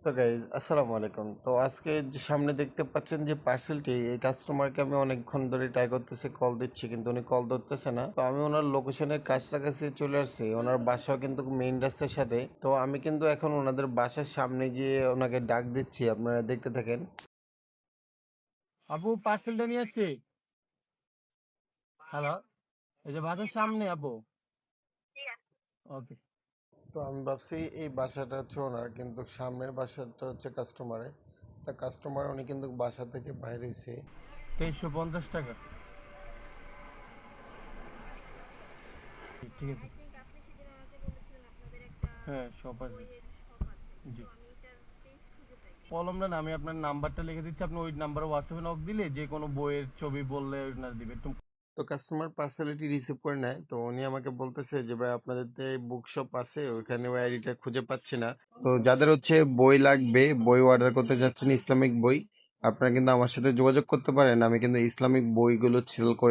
তো গাইজ আসসালামু আলাইকুম। তো আজকে যে সামনে দেখতে পাচ্ছেন যে পার্সেলটি, এই কাস্টমারকে আমি অনেকক্ষণ ধরে ট্রাই করতেছি, কল দিচ্ছি কিন্তু উনি কল ধরতেছে না। তো আমি ওনার লোকেশনের কাছাকাছি চলে আসছি, ওনার বাসাও কিন্তু মেইন রাস্তার সাথে। তো আমি কিন্তু এখন ওনাদের বাসার সামনে গিয়ে ওনাকে ডাক দিচ্ছি, আপনারা দেখতে থাকেন। আপু পার্সেলটা নিয়ে আসছি। হ্যালো, এই যে বাসার সামনে আপু। ওকে। তো আমি ভাবছি এই বাসাটা হচ্ছে ওনার, কিন্তু সামনের বাসাটা হচ্ছে কাস্টমারের। তা কাস্টমার উনি কিন্তু বাসা থেকে বাইরে হয়েছে। 2350 টাকা। ঠিক আছে। হ্যাঁ, শপ আছে। জি। কলমটা না, আমি আপনার নাম্বারটা লিখে দিচ্ছি, আপনি ওই নাম্বারে হোয়াটসঅ্যাপে নক দিলে যে কোনো বইয়ের ছবি বললে ওনার দিবে একটু। তো কাস্টমার পার্সেলিটি রিসিভ করে নেয়। তো উনি আমাকে বলতেছে যে ভাই আপনাদের তো বুক শপ আছে, ওইখানে ওই আইডিটা খুঁজে পাচ্ছি না। তো যাদের হচ্ছে বই লাগবে, বই অর্ডার করতে যাচ্ছেন ইসলামিক বই, আপনারা কিন্তু আমার সাথে যোগাযোগ করতে পারেন। আমি কিন্তু ইসলামিক বইগুলো সেল করে